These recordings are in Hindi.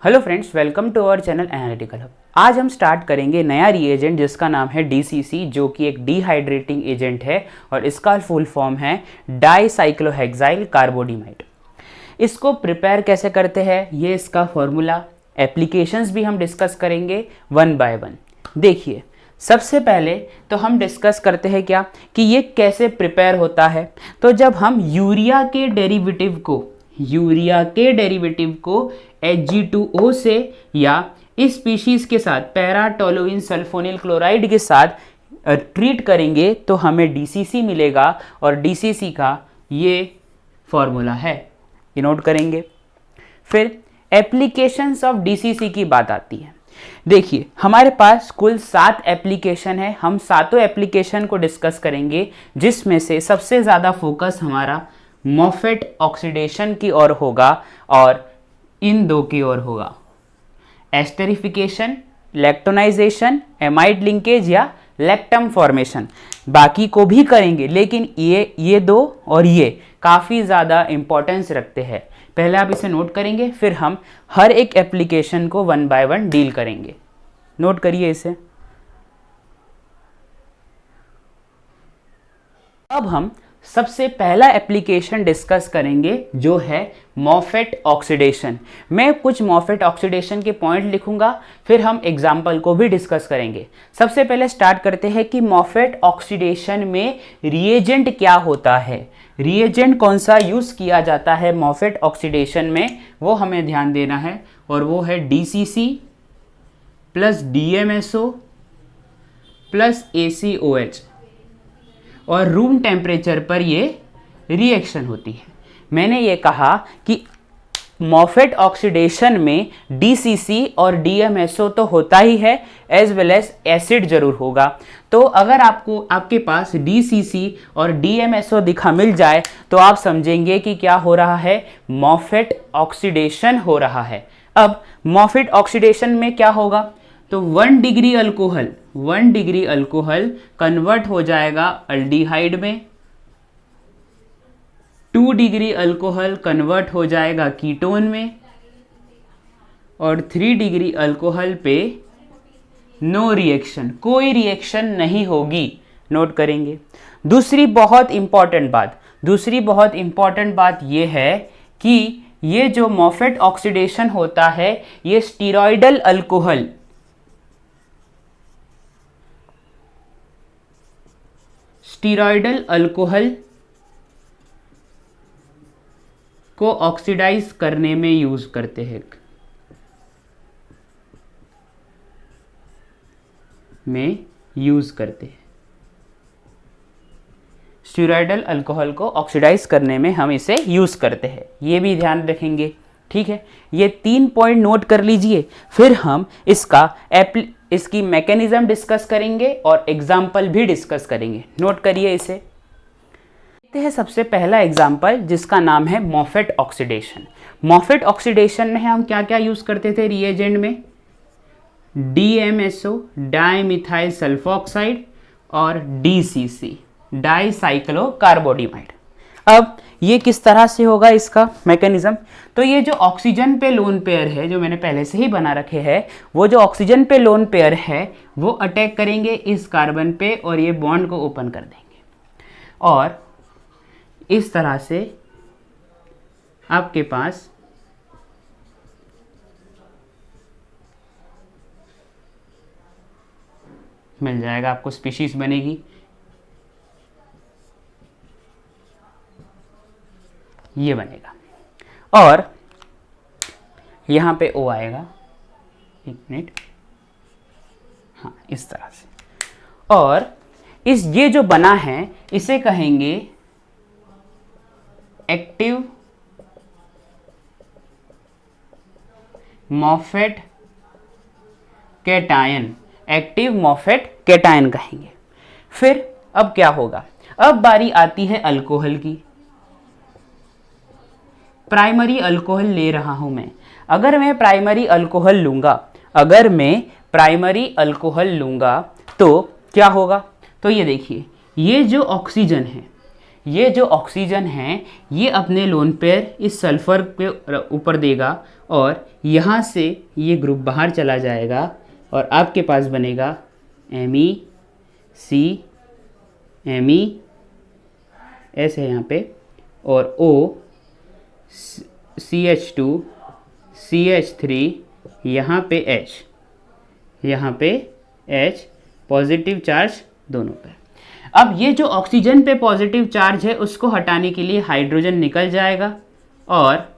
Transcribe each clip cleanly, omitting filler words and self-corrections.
Hello friends, welcome to our channel analytical hub. आज हम स्टार्ट करेंगे नया रिएजेंट जिसका नाम है DCC, जो कि एक डिहाइड्रेटिंग एजेंट है और इसका फुल फॉर्म है डाइसाइक्लोहेक्साइल कार्बोडीमाइड। इसको प्रिपेयर कैसे करते हैं, ये इसका फॉर्मूला, एप्लीकेशंस भी हम डिस्कस करेंगे वन बाय वन। देखिए, सबसे पहले तो हम डिस्कस करते हैं क्या कि ये कैसे प्रिपेयर होता है। तो जब हम यूरिया के डेरिवेटिव को Hg2O से या इस स्पीशीज के साथ पैराटोलुइन सल्फोनिल क्लोराइड के साथ ट्रीट करेंगे तो हमें DCC मिलेगा और DCC का ये फॉर्मूला है, ये नोट करेंगे। फिर एप्लीकेशंस ऑफ DCC की बात आती है। देखिए, हमारे पास कुल 7 एप्लीकेशन है। हम सातों एप्लीकेशन को डिस्कस करेंगे, जिसमें से सबसे ज़्यादा फोकस हमारा मॉफेट ऑक्सीडेशन की ओर होगा और इन दो की ओर होगा, एस्टेरिफिकेशन, लैक्टोनाइजेशन, एमाइड लिंकेज या लैक्टम फॉर्मेशन। बाकी को भी करेंगे, लेकिन ये दो और ये काफ़ी ज़्यादा इंपॉर्टेंस रखते हैं। पहले आप इसे नोट करेंगे, फिर हम हर एक एप्लीकेशन को वन बाय वन डील करेंगे। नोट करिए इसे। अब हम सबसे पहला एप्लीकेशन डिस्कस करेंगे जो है मॉफेट ऑक्सीडेशन। मैं कुछ मॉफेट ऑक्सीडेशन के पॉइंट लिखूंगा, फिर हम एग्जाम्पल को भी डिस्कस करेंगे। सबसे पहले स्टार्ट करते हैं कि मॉफेट ऑक्सीडेशन में रिएजेंट क्या होता है, रिएजेंट कौन सा यूज़ किया जाता है मॉफेट ऑक्सीडेशन में, वो हमें ध्यान देना है। और वो है DCC plus DMSO plus ACOH, और रूम टेम्परेचर पर ये रिएक्शन होती है। मैंने ये कहा कि मॉफेट ऑक्सीडेशन में DCC और DMSO तो होता ही है, एज वेल एज एसिड जरूर होगा। तो अगर आपके पास DCC और DMSO दिखा मिल जाए तो आप समझेंगे कि क्या हो रहा है, मॉफेट ऑक्सीडेशन हो रहा है। अब मॉफेट ऑक्सीडेशन में क्या होगा, तो 1 डिग्री अल्कोहल कन्वर्ट हो जाएगा अल्डिहाइड में, 2 डिग्री अल्कोहल कन्वर्ट हो जाएगा कीटोन में, और 3 डिग्री अल्कोहल पे नो रिएक्शन, कोई रिएक्शन नहीं होगी। नोट करेंगे। दूसरी बहुत इंपॉर्टेंट बात ये है कि ये जो मॉफेट ऑक्सीडेशन होता है, ये स्टीरॉयडल अल्कोहल को ऑक्सीडाइज करने में यूज करते हैं, स्टीरॉयडल अल्कोहल को ऑक्सीडाइज करने में हम इसे यूज करते हैं, ये भी ध्यान रखेंगे। ठीक है, ये 3 पॉइंट नोट कर लीजिए। फिर हम इसकी मैकेनिज्म डिस्कस करेंगे और एग्जाम्पल भी डिस्कस करेंगे। नोट करिए इसे। देखते हैं सबसे पहला एग्जाम्पल, जिसका नाम है मॉफेट ऑक्सीडेशन। मॉफेट ऑक्सीडेशन में हम क्या क्या यूज करते थे रिएजेंट में, DMSO डाइमिथाइल सल्फोक्साइड और DCC डाइसाइक्लो कार्बोडीमाइड। अब ये किस तरह से होगा इसका मैकेनिज्म, तो ये जो ऑक्सीजन पे लोन पेयर है, जो मैंने पहले से ही बना रखे हैं, वो जो ऑक्सीजन पे लोन पेयर है वो अटैक करेंगे इस कार्बन पे और ये बॉन्ड को ओपन कर देंगे, और इस तरह से आपके पास मिल जाएगा, आपको स्पीशीज बनेगी। ये बनेगा और यहाँ पे O आएगा, एक मिनट, हाँ इस तरह से। और ये जो बना है इसे कहेंगे एक्टिव मॉफेट कैटायन कहेंगे। फिर अब क्या होगा, अब बारी आती है अल्कोहल की। प्राइमरी अल्कोहल ले रहा हूं मैं। अगर मैं प्राइमरी अल्कोहल लूंगा तो क्या होगा, तो ये देखिए, ये जो ऑक्सीजन है ये अपने लोन पेयर इस सल्फर के ऊपर देगा और यहाँ से ये ग्रुप बाहर चला जाएगा और आपके पास बनेगा MEC, MES है यहाँ पे, और O, CH2, CH3, यहाँ पे H, यहाँ पे H, पॉजिटिव चार्ज दोनों पे। अब ये जो ऑक्सीजन पे पॉजिटिव चार्ज है उसको हटाने के लिए हाइड्रोजन निकल जाएगा और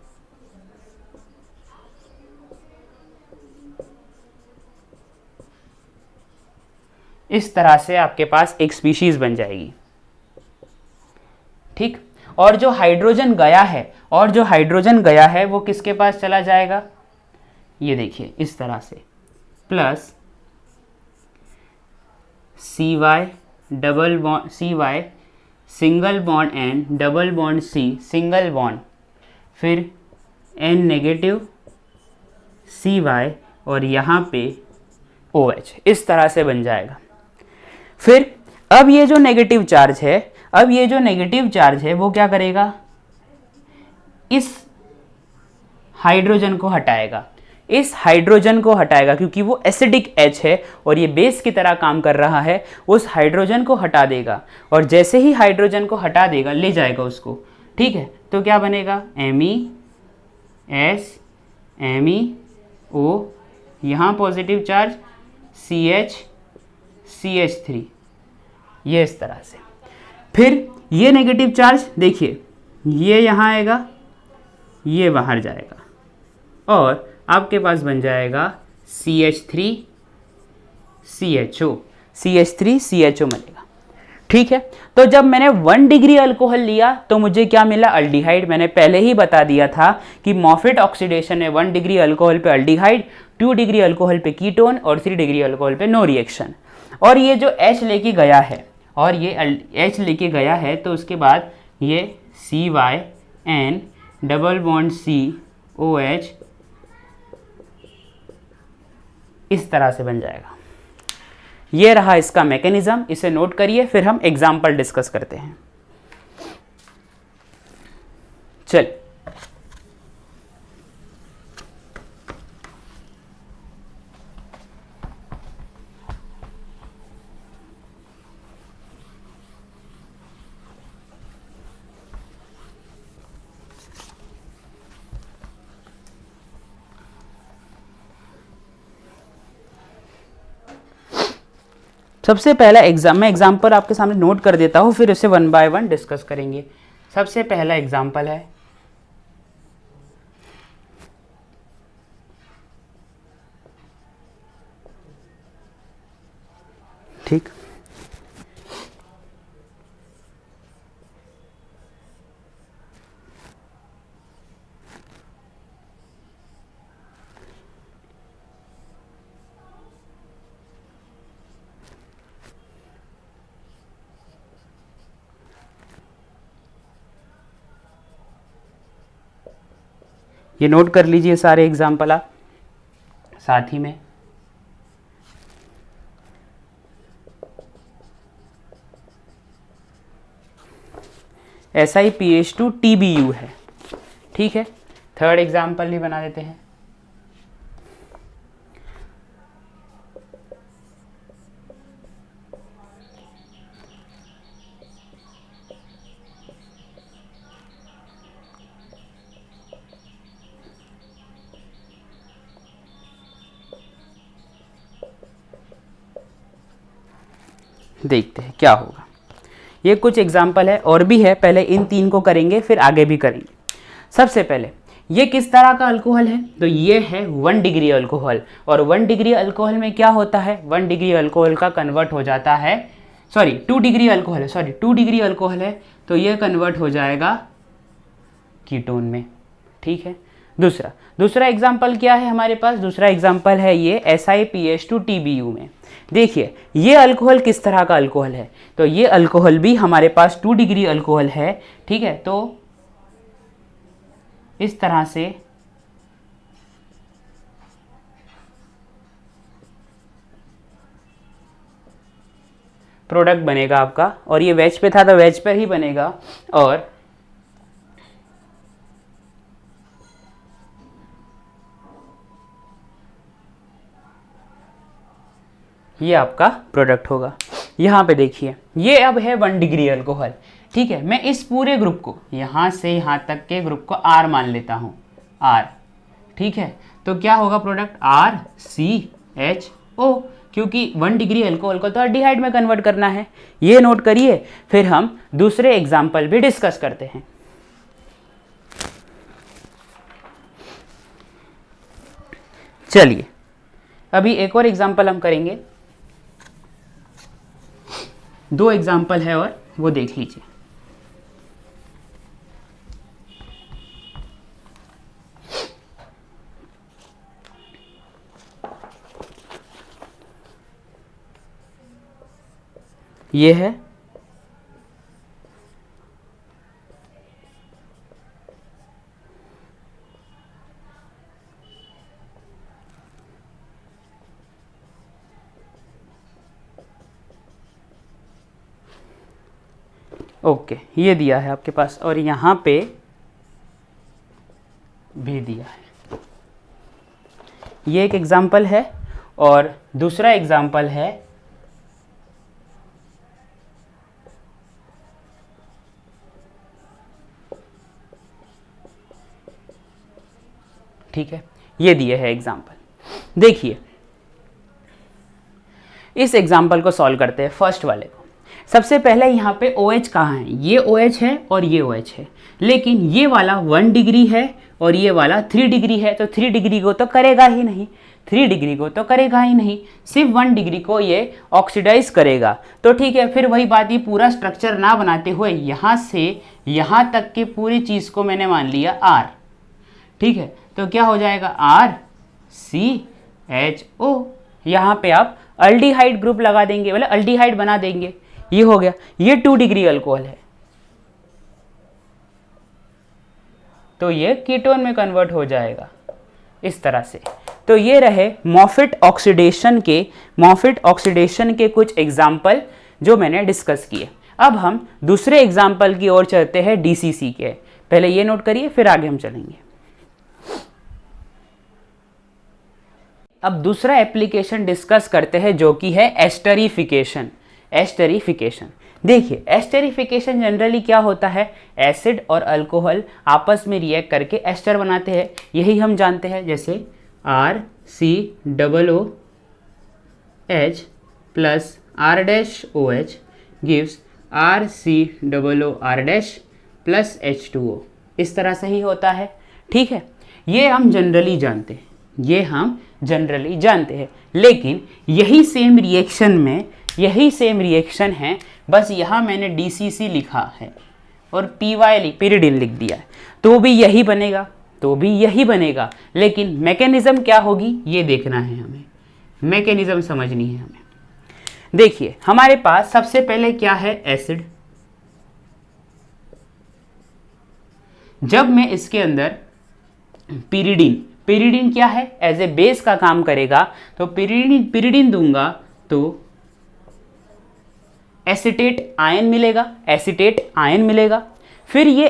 इस तरह से आपके पास एक स्पीशीज बन जाएगी। ठीक, और जो हाइड्रोजन गया है वो किसके पास चला जाएगा, ये देखिए इस तरह से, plus CY double bond, CY single bond N, double bond C single bond, फिर N नेगेटिव, CY और यहाँ पे OH, इस तरह से बन जाएगा। फिर अब ये जो नेगेटिव चार्ज है वो क्या करेगा, इस हाइड्रोजन को हटाएगा क्योंकि वो एसिडिक H है और ये बेस की तरह काम कर रहा है, उस हाइड्रोजन को हटा देगा और जैसे ही हाइड्रोजन को हटा देगा ले जाएगा उसको। ठीक है, तो क्या बनेगा MES, MEO, यहाँ पॉजिटिव चार्ज CH, CH3, ये इस तरह से। फिर ये नेगेटिव चार्ज देखिए, ये यहाँ आएगा, ये बाहर जाएगा और आपके पास बन जाएगा CH3, CHO बनेगा। ठीक है, तो जब मैंने 1 डिग्री अल्कोहल लिया तो मुझे क्या मिला, अल्डिहाइड। मैंने पहले ही बता दिया था कि मॉफेट ऑक्सीडेशन है 1 डिग्री अल्कोहल पे अल्डिहाइड, 2 डिग्री अल्कोहल पे कीटोन और 3 डिग्री अल्कोहल पे नो रिएक्शन। और ये जो H लेके गया है, तो उसके बाद ये CYN डबल बॉन्ड COH इस तरह से बन जाएगा। ये रहा इसका मैकेनिज्म, इसे नोट करिए, फिर हम एग्जाम्पल डिस्कस करते हैं। चल, सबसे पहला मैं एग्जाम्पल आपके सामने नोट कर देता हूँ, फिर उसे 1 बाय 1 डिस्कस करेंगे। सबसे पहला एग्जाम्पल है ठीक, ये नोट कर लीजिए सारे एग्जाम्पल आप साथ ही में। SiPH2 TBU है। ठीक है, थर्ड एग्जाम्पल भी बना देते हैं। देखते हैं क्या होगा। ये कुछ एग्जाम्पल है, और भी है, पहले इन 3 को करेंगे फिर आगे भी करेंगे। सबसे पहले ये किस तरह का अल्कोहल है, तो ये है 1 डिग्री अल्कोहल। और 1 डिग्री अल्कोहल में क्या होता है, 1 डिग्री अल्कोहल का कन्वर्ट हो जाता है, 2 डिग्री अल्कोहल है, तो ये कन्वर्ट हो जाएगा कीटोन में। ठीक है, दूसरा एग्जाम्पल क्या है हमारे पास, दूसरा एग्जाम्पल है ये SiPH2 TBU में। देखिए ये अल्कोहल किस तरह का अल्कोहल है, तो ये अल्कोहल भी हमारे पास 2 डिग्री अल्कोहल है। ठीक है, तो इस तरह से प्रोडक्ट बनेगा आपका, और ये वेज पे था तो वेज पर ही बनेगा। और ये आपका प्रोडक्ट होगा। यहाँ पे देखिए ये अब है 1 डिग्री अल्कोहल, ठीक है। मैं इस पूरे ग्रुप को यहाँ से यहाँ तक के ग्रुप को R मान लेता हूँ, R, ठीक है। तो क्या होगा प्रोडक्ट RCHO, क्योंकि 1 डिग्री अल्कोहल को तो एल्डिहाइड में कन्वर्ट करना है, ये नोट करिए। फिर हम दूसरे एग्जाम्पल भी डिस्कस करते हैं। चलिए अभी एक और एग्जाम्पल हम करेंगे, 2 एग्जाम्पल है और वो देख लीजिए। ये है ओके, ये दिया है आपके पास और यहाँ पे भी दिया है। ये एक एग्जाम्पल है और दूसरा एग्जाम्पल है ठीक है, ये दिए है एग्जाम्पल। देखिए इस एग्जाम्पल को सॉल्व करते हैं, फर्स्ट वाले को। सबसे पहले यहाँ पे OH कहाँ है, ये OH है और ये OH है, लेकिन ये वाला 1 डिग्री है और ये वाला 3 डिग्री है, तो 3 डिग्री को तो करेगा ही नहीं, 3 डिग्री को तो करेगा ही नहीं, सिर्फ 1 डिग्री को ये ऑक्सीडाइज करेगा। तो ठीक है, फिर वही बात, ये पूरा स्ट्रक्चर ना बनाते हुए यहाँ से यहाँ तक की पूरी चीज़ को मैंने मान लिया R, ठीक है। तो क्या हो जाएगा RCHO, यहाँ पे आप अल्डिहाइड ग्रुप लगा देंगे, मतलब अल्डिहाइड बना देंगे, ये हो गया। ये 2 डिग्री अल्कोहल है तो ये कीटोन में कन्वर्ट हो जाएगा इस तरह से। तो ये रहे मॉफेट ऑक्सीडेशन के कुछ एग्जाम्पल जो मैंने डिस्कस किए। अब हम दूसरे एग्जाम्पल की ओर चलते हैं, DCC के। पहले ये नोट करिए फिर आगे हम चलेंगे। अब दूसरा एप्लीकेशन डिस्कस करते हैं जो कि है एस्टरीफिकेशन। देखिए एस्टरीफिकेशन जनरली क्या होता है, एसिड और अल्कोहल आपस में रिएक्ट करके एस्टर बनाते हैं, यही हम जानते हैं। जैसे RCOOH plus R-OH gives RCOOR plus H2O, इस तरह से ही होता है, ठीक है। ये हम जनरली जानते हैं, लेकिन यही सेम रिएक्शन है, बस यहाँ मैंने DCC लिखा है और pyridine लिख दिया है, तो भी यही बनेगा, लेकिन मैकेनिज्म क्या होगी ये देखना है हमें, मैकेनिज्म समझनी है हमें। देखिए हमारे पास सबसे पहले क्या है, एसिड। जब मैं इसके अंदर pyridine क्या है, एज ए बेस का काम करेगा, तो pyridine दूंगा तो एसीटेट आयन मिलेगा। फिर ये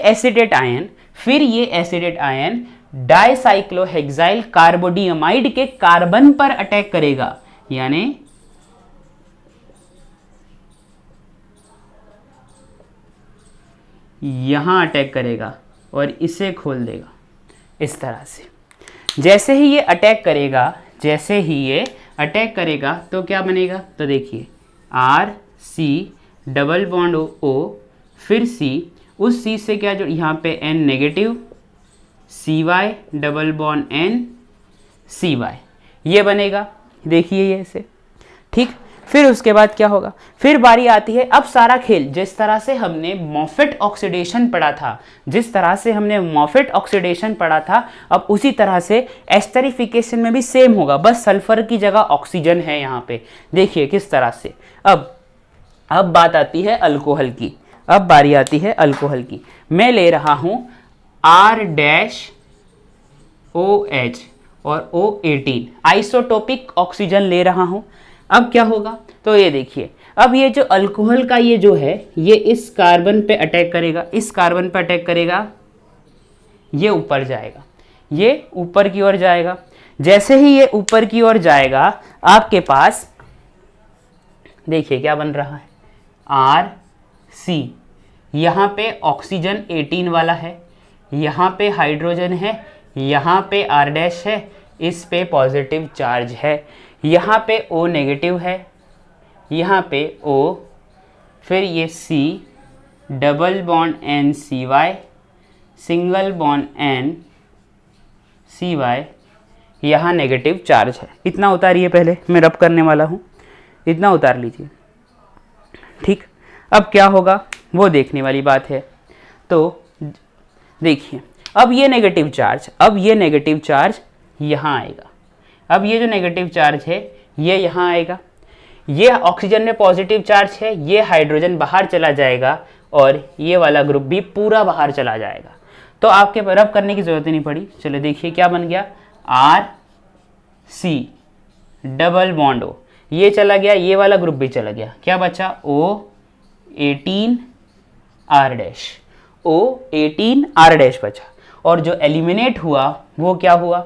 एसीटेट आयन डाइसाइक्लोहेक्साइल कार्बोडियामाइड के कार्बन पर अटैक करेगा, यानी यहां अटैक करेगा और इसे खोल देगा इस तरह से। जैसे ही ये अटैक करेगा तो क्या बनेगा, तो देखिए RC डबल बॉन्ड O, फिर C, उस C से क्या जो यहाँ पे N negative, CY double bond N CY, ये बनेगा। देखिए ये ऐसे, ठीक। फिर उसके बाद क्या होगा, फिर बारी आती है, अब सारा खेल जिस तरह से हमने मॉफेट ऑक्सीडेशन पढ़ा था, अब उसी तरह से एस्टरीफिकेशन में भी सेम होगा, बस सल्फर की जगह ऑक्सीजन है यहाँ पे। देखिए किस तरह से। अब बात आती है अल्कोहल की, अब बारी आती है अल्कोहल की। मैं ले रहा हूँ R-OH और O18, आइसोटोपिक ऑक्सीजन ले रहा हूँ। अब क्या होगा, तो ये देखिए, अब ये जो अल्कोहल का ये जो है, ये इस कार्बन पे अटैक करेगा, ये ऊपर जाएगा, ये ऊपर की ओर जाएगा। जैसे ही ये ऊपर की ओर जाएगा, आपके पास देखिए क्या बन रहा है, आर सी, यहाँ पे ऑक्सीजन 18 वाला है, यहाँ पे हाइड्रोजन है, यहाँ पे आर डैश है, इस पे पॉजिटिव चार्ज है, यहाँ पे ओ नेगेटिव है, यहाँ पे ओ, फिर ये C, double bond N C Y, single bond N C Y, यहाँ नेगेटिव चार्ज है। इतना उतारिए, पहले मैं रब करने वाला हूँ, इतना उतार लीजिए। ठीक, अब क्या होगा वो देखने वाली बात है। तो देखिए, अब ये नेगेटिव चार्ज यहाँ आएगा, अब ये जो नेगेटिव चार्ज है ये यहाँ आएगा, ये ऑक्सीजन में पॉजिटिव चार्ज है, ये हाइड्रोजन बाहर चला जाएगा और ये वाला ग्रुप भी पूरा बाहर चला जाएगा। तो आपके रब करने की जरूरत ही नहीं पड़ी। चलो देखिए क्या बन गया, R C double bond O, ये चला गया, ये वाला ग्रुप भी चला गया, क्या बचा, O 18 R dash, O 18 R dash बचा, और जो एलिमिनेट हुआ वो क्या हुआ,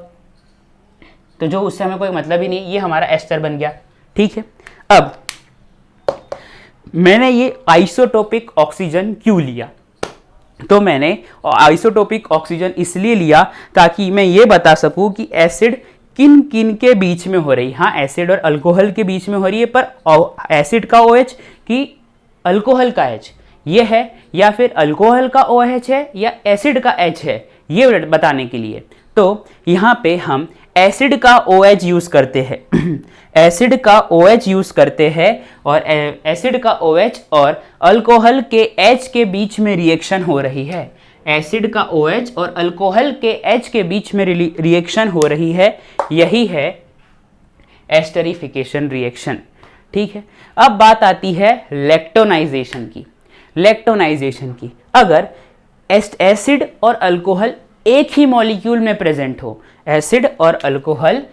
तो जो उससे हमें कोई मतलब ही नहीं, ये हमारा एस्टर बन गया। ठीक है, अब मैंने ये आइसोटोपिक ऑक्सीजन क्यों लिया, तो मैंने आइसोटोपिक ऑक्सीजन इसलिए लिया ताकि मैं ये बता सकूं कि एसिड किन किन के बीच में हो रही, हाँ एसिड और अल्कोहल के बीच में हो रही है, पर एसिड का OH कि अल्कोहल का H ये है, या फिर अल्कोहल का OH है या एसिड का H है, ये बताने के लिए। तो यहाँ पे हम एसिड का OH यूज करते हैं एसिड का OH यूज करते हैं, और एसिड का OH और अल्कोहल के H के बीच में रिएक्शन हो रही है, एसिड का OH और अल्कोहल के H के बीच में रिएक्शन हो रही है, यही है एस्टरिफिकेशन रिएक्शन। ठीक है, अब बात आती है लेक्टोनाइजेशन की। अगर एसिड और अल्कोहल एक ही मॉलिक्यूल में प्रेजेंट हो, एसिड और अल्कोहल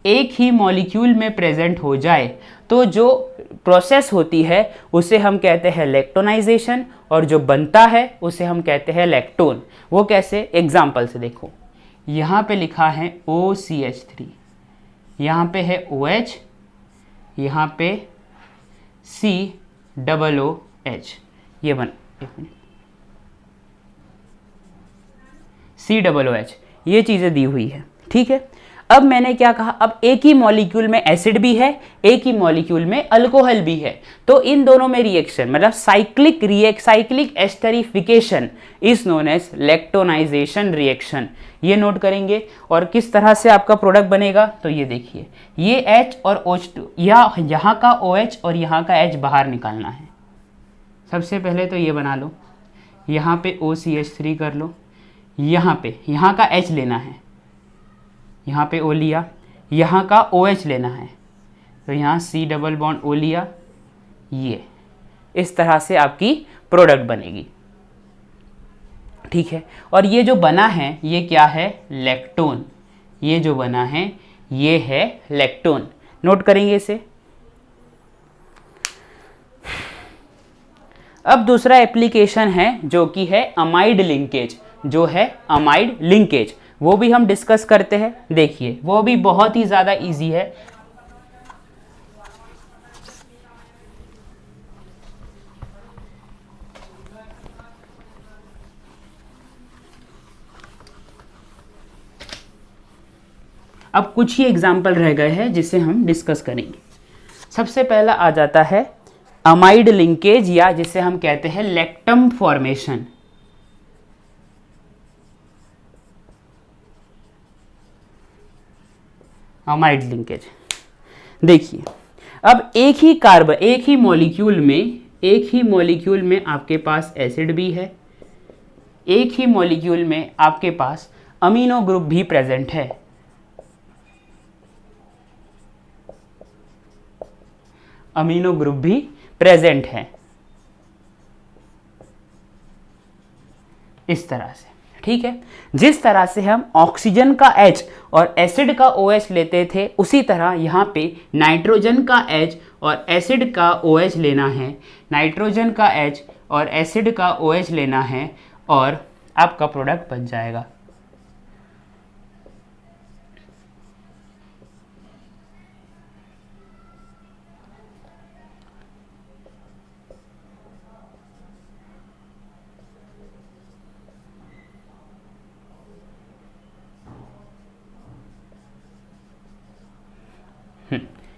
एक ही मॉलिक्यूल में प्रेजेंट हो जाए, तो जो प्रोसेस होती है उसे हम कहते हैं लेक्टोनाइजेशन, और जो बनता है उसे हम कहते हैं लैक्टोन। वो कैसे, एग्जाम्पल से देखो, यहाँ पे लिखा है OCH3, यहाँ पे है OH, यहाँ पे COOH, ये बन COOH, ये चीज़ें दी हुई है। ठीक है, अब मैंने क्या कहा, अब एक ही मॉलिक्यूल में एसिड भी है, एक ही मॉलिक्यूल में अल्कोहल भी है, तो इन दोनों में रिएक्शन मतलब cyclic esterification is known as lactonization reaction. ये नोट करेंगे। और किस तरह से आपका प्रोडक्ट बनेगा, तो ये देखिए, ये H और OH2, यहाँ का OH और यहाँ का H बाहर निकालना है। सबसे पहले तो ये बना लो, यहाँ पे OCH3 कर लो, यहाँ का H लेना है, यहाँ पे O लिया, यहाँ का OH लेना है, तो यहाँ C डबल बॉन्ड O लिया, ये इस तरह से आपकी प्रोडक्ट बनेगी। ठीक है, और ये जो बना है ये क्या है, लैक्टोन, ये जो बना है ये है लैक्टोन। नोट करेंगे इसे। अब दूसरा एप्लीकेशन है जो कि है अमाइड लिंकेज, वो भी हम डिस्कस करते हैं। देखिए वो भी बहुत ही ज़्यादा इजी है। अब कुछ ही एग्जाम्पल रह गए हैं जिसे हम डिस्कस करेंगे। सबसे पहला आ जाता है अमाइड लिंकेज, या जिसे हम कहते हैं लैक्टम फॉर्मेशन। अमाइड लिंकेज, देखिए अब एक ही मॉलिक्यूल में आपके पास एसिड भी है, एक ही मॉलिक्यूल में आपके पास अमीनो ग्रुप भी प्रेजेंट है। अमीनो ग्रुप भी प्रेजेंट है इस तरह से। ठीक है, जिस तरह से हम ऑक्सीजन का H और एसिड का OH लेते थे, उसी तरह यहाँ पे नाइट्रोजन का H और एसिड का OH लेना है, नाइट्रोजन का H और एसिड का OH लेना है, और आपका प्रोडक्ट बन जाएगा।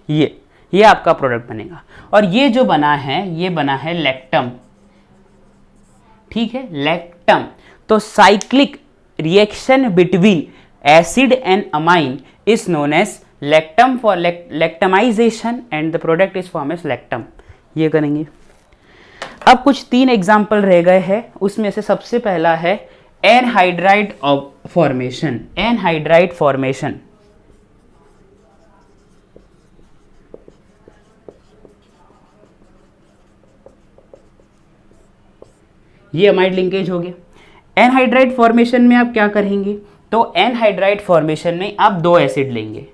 ये आपका प्रोडक्ट बनेगा। और ये जो बना है ये बना है लैक्टम, ठीक है, लैक्टम। तो cyclic reaction between acid and amine is known as lactam for lactamization and the product is form as lactam. ये करेंगे। अब कुछ 3 एग्जाम्पल रह गए हैं, उसमें से सबसे पहला है एनहाइड्राइड फॉर्मेशन। एनहाइड्राइड फॉर्मेशन, ये अमाइड लिंकेज हो गया। एनहाइड्राइड फॉर्मेशन में आप क्या करेंगे, तो एनहाइड्राइड फॉर्मेशन में आप 2 एसिड लेंगे,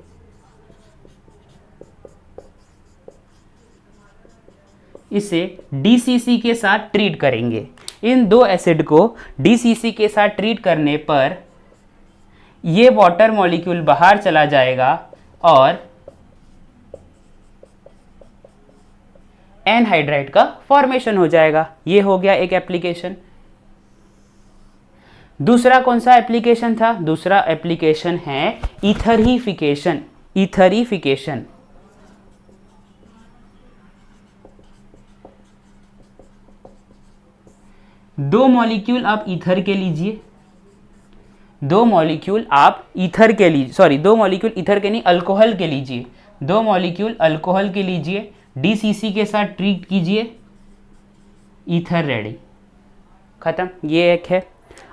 इसे DCC के साथ ट्रीट करेंगे। इन 2 एसिड को DCC के साथ ट्रीट करने पर ये वाटर मॉलिक्यूल बाहर चला जाएगा और एनहाइड्राइड का फॉर्मेशन हो जाएगा। ये हो गया एक एप्लीकेशन। दूसरा कौन सा एप्लीकेशन था, दूसरा एप्लीकेशन है ईथरिफिकेशन। ईथरिफिकेशन, दो मॉलिक्यूल आप ईथर के लीजिए, दो मॉलिक्यूल ईथर के नहीं, अल्कोहल के लीजिए। 2 मॉलिक्यूल अल्कोहल के लीजिए, DCC के साथ ट्रीट कीजिए, ईथर रेडी, खत्म। ये एक है।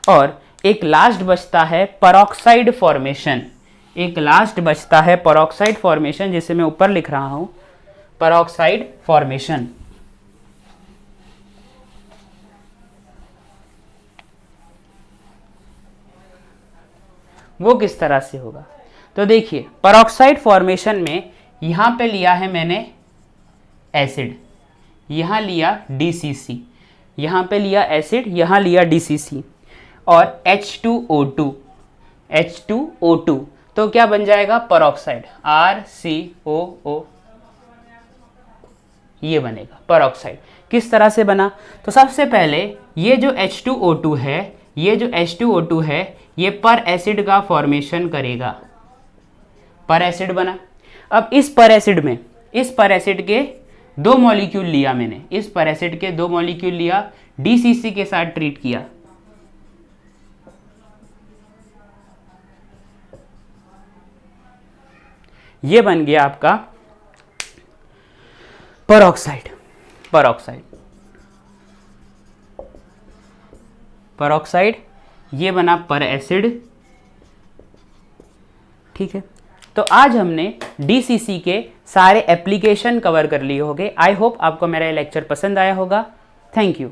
और एक लास्ट बचता है पेरोक्साइड फॉर्मेशन। एक लास्ट बचता है पेरोक्साइड फॉर्मेशन, जिसे मैं ऊपर लिख रहा हूं, पेरोक्साइड फॉर्मेशन। वो किस तरह से होगा, तो देखिए पेरोक्साइड फॉर्मेशन में यहां पे लिया है मैंने एसिड, यहां लिया DCC, यहां पे लिया एसिड, यहां लिया DCC और H2O2, H2O2, तो क्या बन जाएगा पेरोक्साइड, RCOO, ये बनेगा पेरोक्साइड। किस तरह से बना, तो सबसे पहले ये जो H2O2 है, ये जो H2O2 है ये पर एसिड का फॉर्मेशन करेगा, पर एसिड बना। अब इस पर एसिड में, इस पर एसिड के 2 मॉलिक्यूल लिया मैंने, इस पर एसिड के 2 मॉलिक्यूल लिया, DCC के साथ ट्रीट किया, ये बन गया आपका पेरोक्साइड। पेरोक्साइड, पेरोक्साइड, ये बना पर एसिड, ठीक है। तो आज हमने DCC के सारे एप्लीकेशन कवर कर लिए होंगे। आई होप आपको मेरा ये लेक्चर पसंद आया होगा। Thank you.